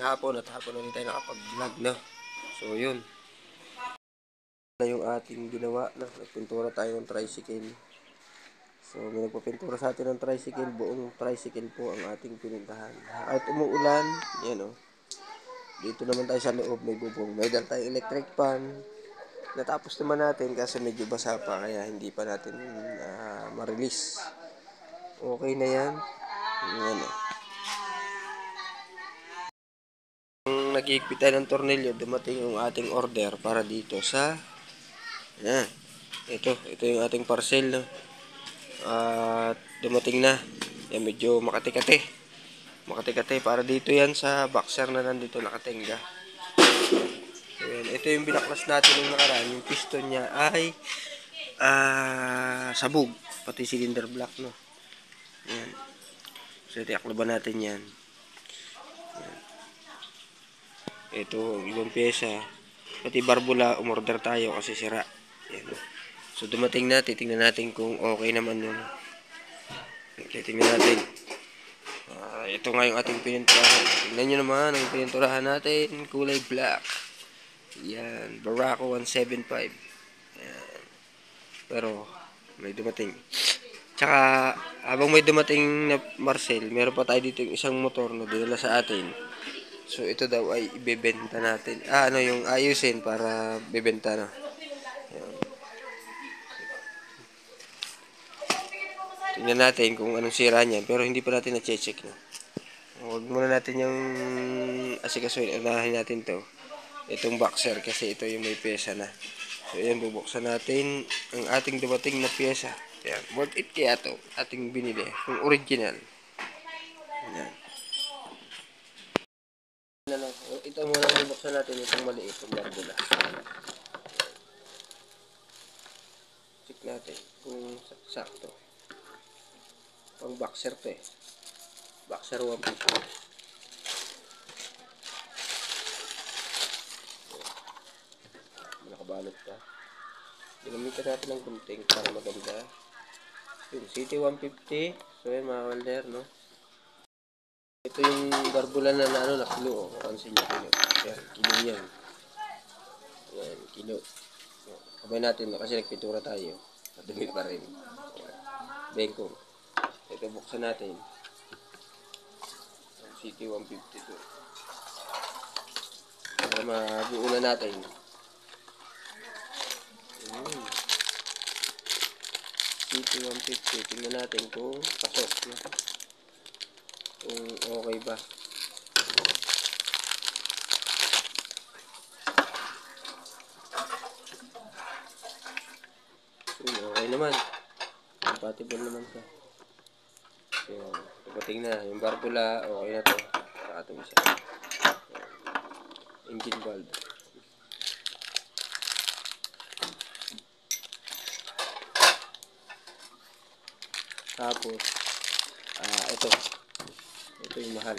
mabuting hapon at hapon ulit tayo nakapag-vlog, no? So, yun. Na yung ating ginawa, no? Nagpintura tayo ng tricycle. So, may nagpapintura sa atin ng tricycle. Buong tricycle po ang ating pinintahan. Kahit umuulan, yan, oh. Dito naman tayo sa loob, may bubong. May dal tayong electric fan. Natapos naman natin kasi medyo basa pa, kaya hindi pa natin ma-release. Okay na yan. Yan, oh. Nag-iigpit tayo ng tornilyo, dumating yung ating order para dito sa yan. Ito yung ating parcel, no? At dumating na. Yan, medyo makati-kati para dito yan sa boxer na nandito nakatenga. So, yan. Ito yung binaklas natin yung nakaraan. Yung piston niya ay sabog, pati cylinder block, no? Yan. So tiaklaban natin yan. Ito, ibang pyesa. Pati barbula, umorder tayo kasi sira. Yan. So, dumating na. Titingnan natin kung okay naman yun. Titingnan natin. Ito nga yung ating pininturahan. Tingnan nyo naman ang pininturahan natin. Kulay black. Yan. Barako 175. Yan. Pero, may dumating. Tsaka, habang may dumating na Marcel, meron pa tayo dito yung isang motor na dinala sa atin. So, ito daw ay ibebenta natin. Yung ayusin para bebenta, no? Ayan. Tingnan natin kung anong sira niyan. Pero hindi pa natin na-check, no? Huwag muna natin yung asikasuhin. Unahin natin to. Itong boxer kasi ito yung may pyesa na. So, ayan, bubuksan natin ang ating dumating na pyesa. Ayan. Worth it kaya to ating binili. Kung original. Ayan. Ito muna ang bubuksan natin, itong maliit, itong barbula. Check natin kung sakto. Pang boxer to, eh. Boxer 150. Nakabalot pa. Ginamitan natin ng gunting para maganda. Yung City 150. So yan mga welder, no? Ito yung barbula na na kilo, oh. Pansin nyo, kilo. Yan, kilo yan. Yan, kilo. Kamay natin, no? Kasi nagpintura tayo. Madumi pa rin. Bengkong. Ito, buksan natin. City 150 to. Para mabuo na natin. City 150. Tingnan natin kung pasok, no? Kung okay ba. Okay naman. Compatible naman siya. So, dumating na. Yung barbula, okay na to. Saka itong isa. Engine valve. Tapos, ito yung mahal.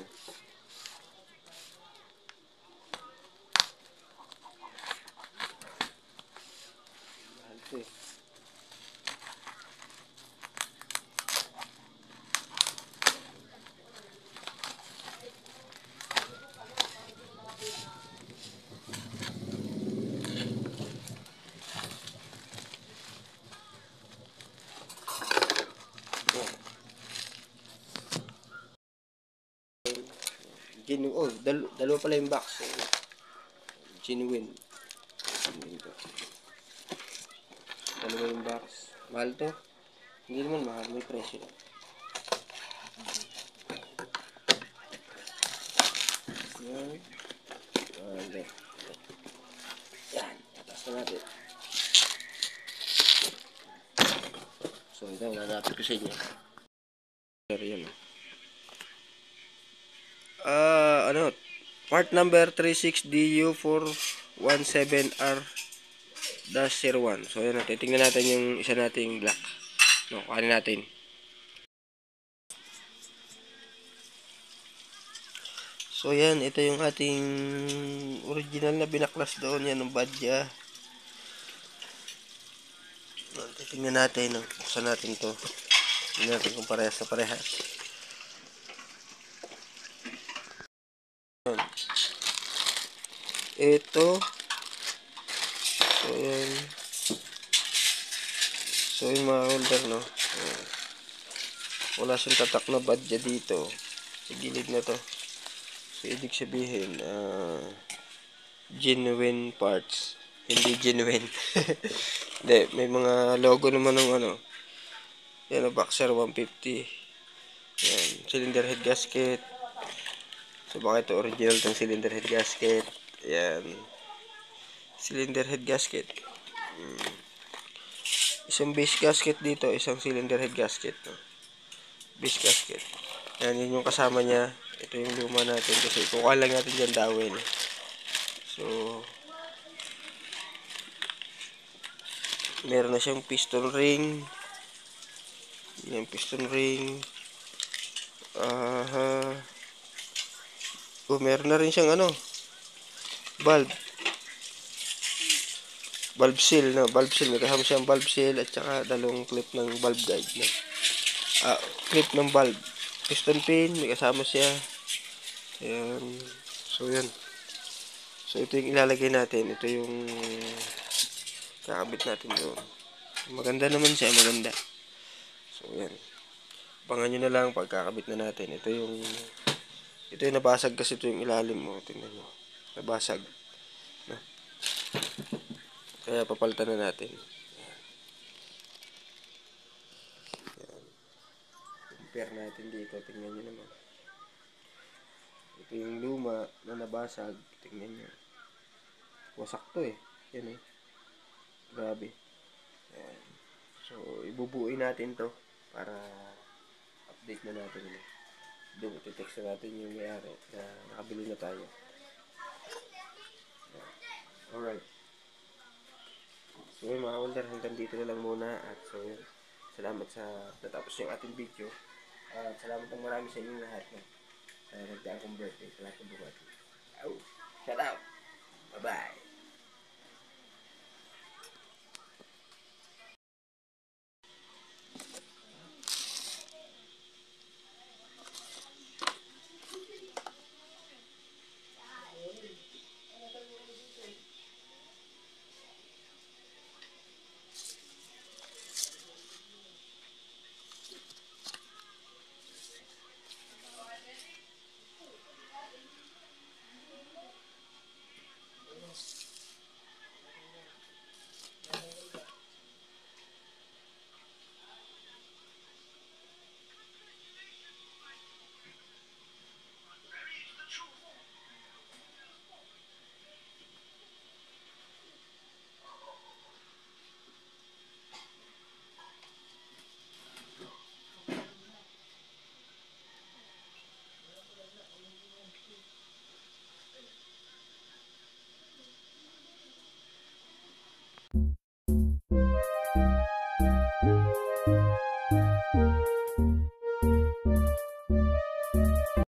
Mahal ito, eh. Dalawa pala yung box. Genuine. Dalawa yung box. Mahal to? Hindi naman mahal. May presyo. Yan. Yan. Atas na natin. So, ito. Nanapit ko sa inyo. Yan. Part number 36DU417R-01. So, yan natin. Tingnan natin yung isa nating black. No, kuhanin natin. So, yan. Ito yung ating original na binaklas doon. Yan ang badya. Tingnan natin. Buksan natin to. Tingnan natin kung parehas na parehas. ito. So, yan. So, yung mga welder, no? Ayan. Wala siyang tatak na badya dito. Sa gilid na to. So, ibig sabihin, genuine parts. Hindi genuine. Hindi, may mga logo naman ng ano. Yan, Boxer 150. Yan, cylinder head gasket. So, baka ito original tong cylinder head gasket. Yan. Cylinder head gasket. Isang base gasket dito, isang cylinder head gasket. No? Base gasket. Yan, yun yung kasama niya. Ito yung luma natin kasi kukuha lang natin dyan dawel. So, meron na siyang piston ring. Yan, piston ring. Meron na rin siyang ano, valve. Valve seal, no? Valve seal. May kasama siyang valve seal at saka dalawang clip ng valve guide. No? Clip ng valve. Piston pin, may kasama siya. Ayan. So, yan. So, ito yung ilalagay natin. Ito yung kakabit natin doon. Maganda naman siya, maganda. So, yan. Abangan nyo na lang pagkakabit na natin. Ito yung nabasag kasi ito yung ilalim mo. Tingnan nyo. Nabasag. No? Kaya papalitan na natin. Compare natin dito. Tingnan nyo naman. Ito yung luma na nabasag. Tingnan nyo. Wasak to eh. Yan eh. Grabe. Ayan. So, ibubuuin natin to para update na natin. Doon, iti-text na natin yung may-ari na nakabili na tayo. Alright. So, yun mga welder, hanggang dito na lang muna. At so, yun. Salamat sa natapos yung ating video. At salamat ng marami sa inyong lahat. No? Sa nagdaang kong birthday. Sa lahat ng bumati. Shout out! Bye-bye!